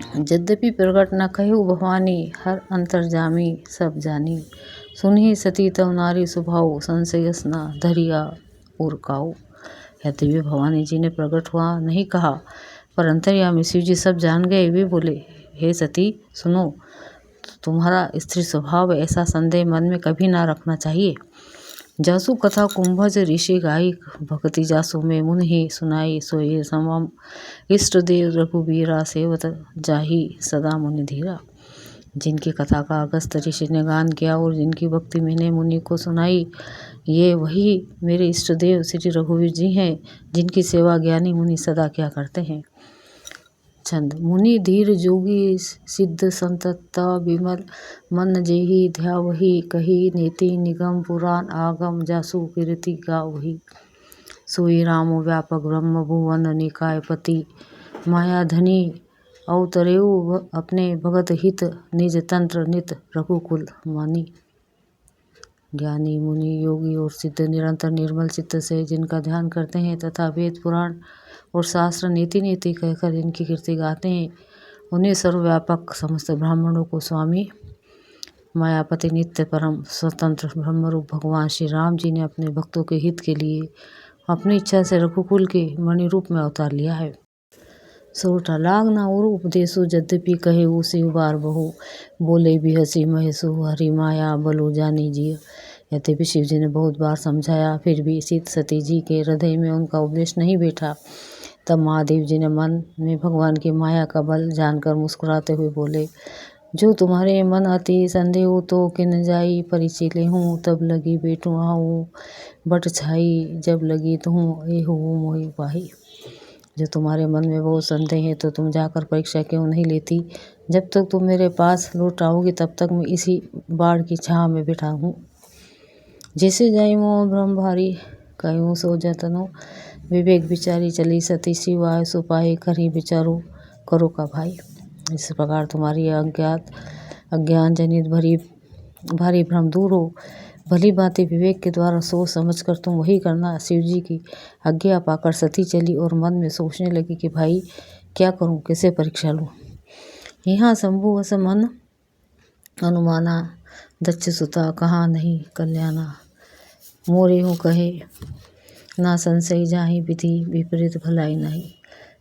यद्यपि प्रगट न कहु भवानी, हर अंतर्जामी सब जानी। सुनहि सती तव नारी स्वभाव, संशयस न धरिया और काऊ। यद्यपि भवानी जी ने प्रकट हुआ नहीं कहा, पर अंतर्यामी शिव जी सब जान गए। वे बोले, हे सती सुनो, तुम्हारा स्त्री स्वभाव है, ऐसा संदेह मन में कभी ना रखना चाहिए। जासु कथा कुंभज ऋषि गाई, भक्ति जासु में मुन ही सुनाई। सोई समम इष्ट देव रघुबीरा, सेवत जाहि सदा मुनि धीरा। जिनकी कथा का अगस्त ऋषि ने गान किया और जिनकी भक्ति मैंने मुनि को सुनाई, ये वही मेरे इष्ट देव श्री रघुवीर जी हैं, जिनकी सेवा ज्ञानी मुनि सदा क्या करते हैं। छंद। मुनि धीर जोगी सिद्ध संतता, विमल मन जेहि ध्यावहि। कही नीति निगम पुराण आगम, जासु कीर्ति गावहि। सोई राम व्यापक ब्रह्म भुवन निकाय पति। माया धनी अवतरेउ अपने भगत हित, निज तंत्र नित रघुकुल मानी। ज्ञानी मुनि योगी और सिद्ध निरंतर निर्मल चित्त से जिनका ध्यान करते हैं तथा वेद पुराण और शास्त्र नीति नीति कहकर जिनकी कीर्ति गाते हैं, उन्हें सर्वव्यापक समस्त ब्राह्मणों को स्वामी, मायापति नित्य परम स्वतंत्र ब्रह्मरूप भगवान श्री राम जी ने अपने भक्तों के हित के लिए अपनी इच्छा से रघुकुल के मणि रूप में अवतार लिया है। सोरठा। लाग ना और उपदेशु, यद्यपि कहे वो शिव बार बहु। बोले भी हसी महेशु, हरि माया बलु जानी जिय। यद्यपि शिव जी ने बहुत बार समझाया, फिर भी सीत सती जी के हृदय में उनका उपदेश नहीं बैठा। तब महादेव जी ने मन में भगवान की माया का बल जानकर मुस्कुराते हुए बोले, जो तुम्हारे मन अति संदेह हो तो किन जाई। परिचय हूँ तब लगी बेटू आऊँ, बट छाई जब लगी तुहूँ ए हो मोहि पाही। जो तुम्हारे मन में बहुत संदेह है तो तुम जाकर परीक्षा क्यों नहीं लेती। जब तक तुम मेरे पास लौट आओगी तब तक मैं इसी बाढ़ की छाँव में बैठा हूँ। जैसे जाई मोह भ्रम भारी, कहूँ सो जतनो। विवेक विचारी चली सती, शिव आय सो पाए। करी विचारो करो का भाई। इस प्रकार तुम्हारी अज्ञान जनित भारी भ्रम दूर हो। भली बातें विवेक के द्वारा सोच समझ कर तुम वही करना। शिव जी की आज्ञा पाकर सती चली और मन में सोचने लगी कि भाई क्या करूं, कैसे परीक्षा लूं। यहाँ शंभु वस मन अनुमाना, दक्ष सुता कहाँ नहीं कल्याणा। मोरे हूँ कहे ना संशय, जाहि विधि विपरीत भलाई नहीं।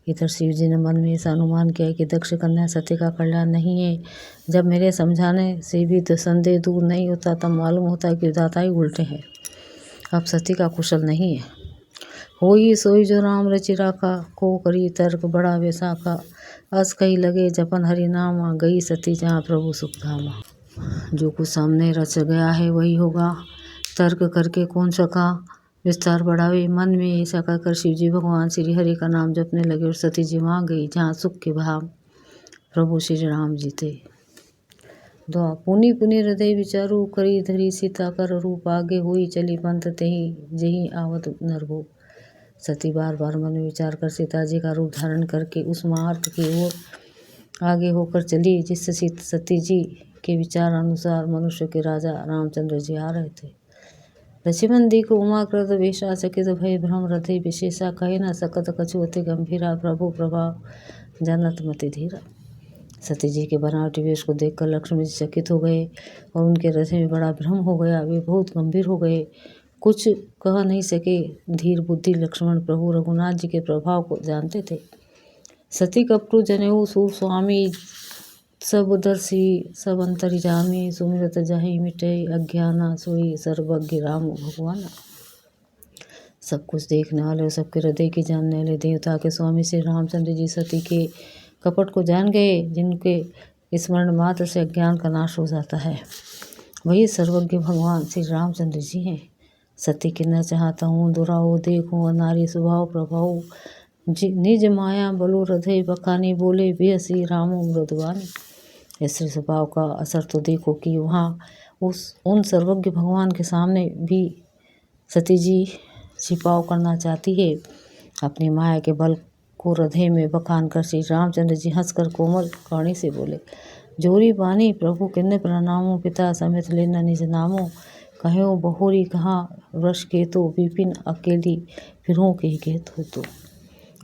इधर शिव जी ने मन में ऐसा अनुमान किया कि दक्ष कन्या सती का कल्याण नहीं है। जब मेरे समझाने से भी तो संदेह दूर नहीं होता, तब मालूम होता है कि विधाता ही उल्टे हैं। अब सती का कुशल नहीं है। होई सोई जो राम रचि राखा, को करी तर्क बड़ा वैसा का। अस कही लगे जपन हरि नामा, गई सती जहाँ प्रभु सुख धामा। जो कुछ सामने रच गया है वही होगा, तर्क करके कौन सका विस्तार बढ़ावे। मन में ऐसा कहकर शिव जी भगवान श्री हरि का नाम जपने लगे और सती जी वहाँ गई जहाँ सुख के भाव प्रभु श्री राम जी थे। दुआ। पुनि पुनि हृदय विचारू, करी धरी सीता कर रूप। आगे हुई चली पंथ तेहि, जेहि आवत नरभो। सती बार बार मन में विचार कर सीता जी का रूप धारण करके उस मार्ग की ओर आगे होकर चली जिससे सती जी के विचार अनुसार मनुष्य के राजा रामचंद्र जी आ रहे थे। लक्ष्मण दी को उमाकृत वेशा, चकित भय भ्रम हृदय विशेषा। कहे न सकत कछु अति गंभीरा, प्रभु प्रभाव जनत मति धीरा। सती जी के बनावटी वेश को देखकर लक्ष्मण जी चकित हो गए और उनके हृदय में बड़ा भ्रम हो गया। वे बहुत गंभीर हो गए, कुछ कह नहीं सके। धीर बुद्धि लक्ष्मण प्रभु रघुनाथ जी के प्रभाव को जानते थे। सती कपटु जनेऊ सूर स्वामी, सब दर्शी सब अंतर्यामी। सुमिरत जाहि मिटे अज्ञाना, सोई सर्वज्ञ राम भगवाना। सब कुछ देखने वाले और सबके हृदय की जानने वाले देवता के स्वामी श्री रामचंद्र जी सती के कपट को जान गए, जिनके स्मरण मात्र से अज्ञान का नाश हो जाता है। वही सर्वज्ञ भगवान श्री रामचंद्र जी हैं। सती के न चाहता हूँ दुराओ, देखूँ नारी स्वभाव प्रभाव। निज माया बलु हृदय बखानी, बोले बेहसी रामो मृदुवानी। स्त्री स्वभाव का असर तो देखो कि वहाँ उन सर्वज्ञ भगवान के सामने भी सती जी छिपाव करना चाहती है। अपनी माया के बल को हृदय में बखान कर श्री रामचंद्र जी हंसकर कोमल वाणी से बोले, जोरी बानी प्रभु किन्ने प्रणामो। पिता समेत लेना निज नामो, कहो बहुरी कहाँ वृष के तो। विपिन अकेली फिरों के ही तो।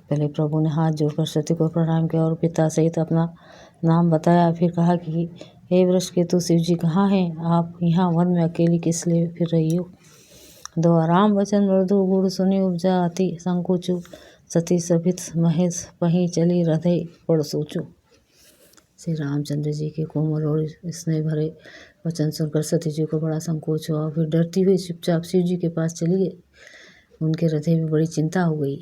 पहले प्रभु ने हाथ जोड़कर सती को प्रणाम किया और पिता सहित अपना नाम बताया। फिर कहा कि हे वृषकेतु, शिव जी कहाँ हैं? आप यहाँ वन में अकेली किस लिए फिर रही हो? दो राम वचन मृदु गुड़ सुनि उपजा अति संकोचु, सती सभित महेश पही चली हृदय पड़ सोचो। श्री रामचंद्र जी के कोमल और स्नेह भरे वचन सुनकर सती जी को बड़ा संकोच हुआ। फिर डरती हुई चुपचाप शिव जी के पास चली गई। उनके हृदय में बड़ी चिंता हो गई।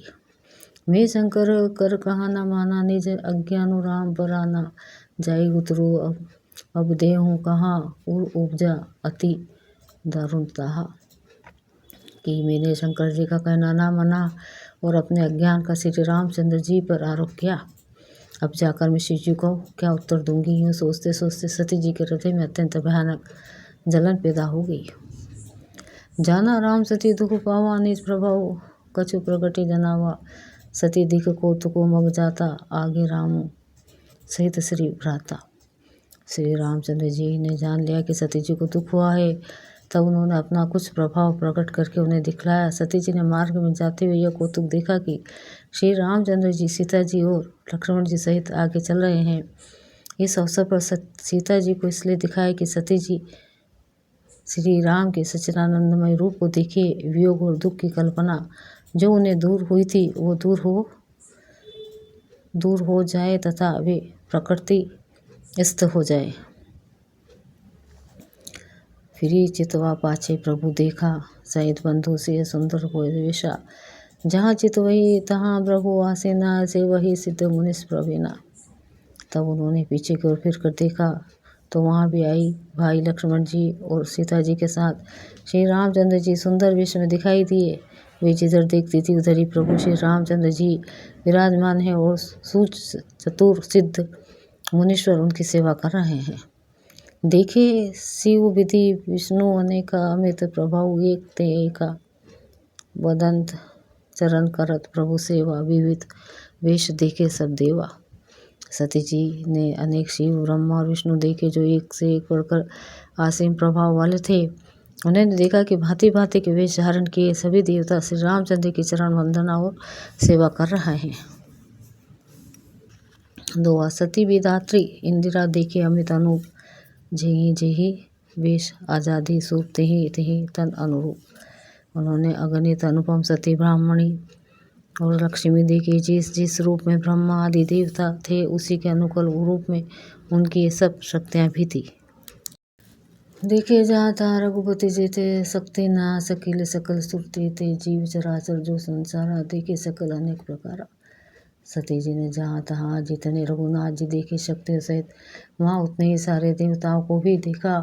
मैं शंकर कर कहा न माना, निज अज्ञानु राम पराना, जाई उतरू अब देहूँ कहाँ, उर उपजा अति दारुण ताहा। कि मैंने शंकर जी का कहना ना माना और अपने अज्ञान का श्री रामचंद्र जी पर आरोप किया। अब जाकर मैं शिव जी को क्या उत्तर दूंगी? यूँ सोचते सोचते सती जी के हृदय में अत्यंत भयानक जलन पैदा हो गई। जाना राम सती दुख पावा, निज प्रभाव कछु प्रगटे जनावा, सती दिख कौतुको मग जाता, आगे राम सहित श्री भ्राता। श्री रामचंद्र जी ने जान लिया कि सती जी को दुख हुआ है। तब उन्होंने अपना कुछ प्रभाव प्रकट करके उन्हें दिखलाया। सती जी ने मार्ग में जाते हुए यह कौतुक देखा कि श्री रामचंद्र जी सीता जी और लक्ष्मण जी सहित आगे चल रहे हैं। इस अवसर पर सीता जी को इसलिए दिखाया कि सती जी श्री राम के सच्चिदानंदमय रूप को देखे। वियोग और दुख की कल्पना जो उन्हें दूर हुई थी वो दूर हो जाए तथा वे प्रकृति स्थ हो जाए। फिरी चितवा पाछे प्रभु देखा, सहित बंधु से सुंदर हो वेशा, जहाँ चित वही तहाँ प्रभु आसेना, से वही सिद्ध मुनिस प्रवीणा। तब उन्होंने पीछे की ओर फिर कर देखा तो वहाँ भी आई भाई लक्ष्मण जी और सीता जी के साथ श्री रामचंद्र जी सुंदर वेश में दिखाई दिए। वे जिधर देखती थी उधर ही प्रभु श्री रामचंद्र जी विराजमान हैं और सूच चतुर सिद्ध मुनीश्वर उनकी सेवा कर रहे हैं। देखे शिव विधि विष्णु अनेका, अमित प्रभाव एक ते एका, बदंत चरण करत प्रभु सेवा, विविध वेश देखे सब देवा। सती जी ने अनेक शिव ब्रह्मा और विष्णु देखे जो एक से एक बढ़कर असीम प्रभाव वाले थे। उन्होंने देखा कि भांति भांति के वेश धारण किए सभी देवता श्री रामचंद्र की चरण वंदना और सेवा कर रहे हैं। दो सती विधात्री इंदिरा देखे अमित अनूप, जेहि जेहि वेश आजादी सूप, तेहि तेहि तन अनुरूप। उन्होंने अगणित अनुपम सती ब्राह्मणी और लक्ष्मी देखी। जिस जिस रूप में ब्रह्मा आदि देवता थे उसी के अनुकूल रूप में उनकी ये सब शक्तियाँ भी थी। देखे जाता रघुपति जेते, सकते ना सकिल सकल सुरते ते, जीव चराचर जो संसारा, देखे सकल अनेक प्रकारा। सती जी ने जहाँ तहाँ जितने रघुनाथ जी देखे शक्तियों सहित वहाँ उतने ही सारे देवताओं को भी देखा।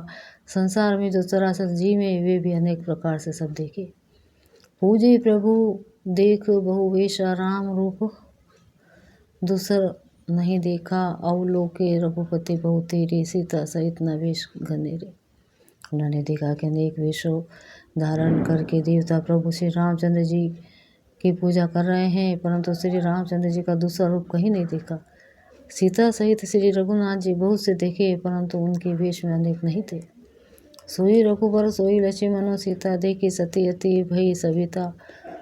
संसार में जो चराचर जीव है वे भी अनेक प्रकार से सब देखे। पूजे प्रभु देख बहु वेशा, राम रूप दूसर नहीं देखा, अवलोके रघुपति बहु तेरे, सीता सहित न वेश घनेरे। उन्होंने देखा कि अनेक वेशों धारण करके देवता प्रभु श्री रामचंद्र जी की पूजा कर रहे हैं, परंतु श्री रामचंद्र जी का दूसरा रूप कहीं नहीं देखा। सीता सहित श्री रघुनाथ जी बहुत से देखे, परंतु उनके वेश में अनेक नहीं थे। सोई रघुबर सोई लक्ष्मण, सीता देखी सती अति भई सविता,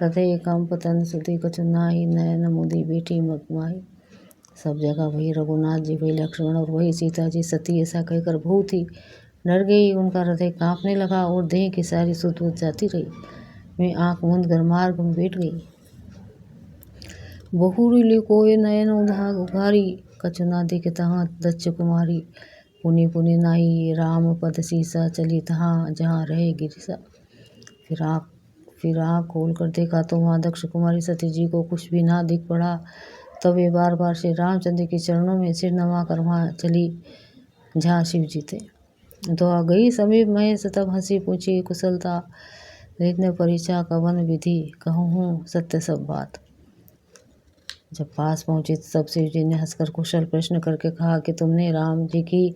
हृदय कंप तन सुधि कछु नाहि, नयन मुदि बेटी मगमाही। सब जगह वही रघुनाथ जी, वही लक्ष्मण और वही सीता जी। सती ऐसा कहकर बहुत ही डर गई। उनका हृदय कांपने लगा और देह की सारी सुध बुध जाती रही। मैं आँख मूंद कर मार्ग में बैठ गई। बहुरी लिकोए नयन उघारी, कछु ना देखे तहाँ दक्ष कुमारी, पुनि पुनि नाई राम पद सीसा, चली तहाँ जहाँ रहे गिरिसा। फिर आँख खोल कर देखा तो वहाँ दक्ष कुमारी सती जी को कुछ भी ना दिख पड़ा। तब वे बार बार श्री रामचंद्र के चरणों में सिर नवा कर वहाँ चली जहाँ शिव जी थे। तो आ गई समीप महेश, तब हंसी पूछी कुशलता, लेने परीक्षा कवन विधि, कहूँ सत्य सब बात। जब पास पहुँची तब शिव जी ने हंसकर कुशल प्रश्न करके कहा कि तुमने राम जी की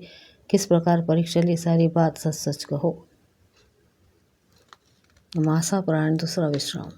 किस प्रकार परीक्षा ली, सारी बात सच सच कहो। मासा पुराण दूसरा विश्राम।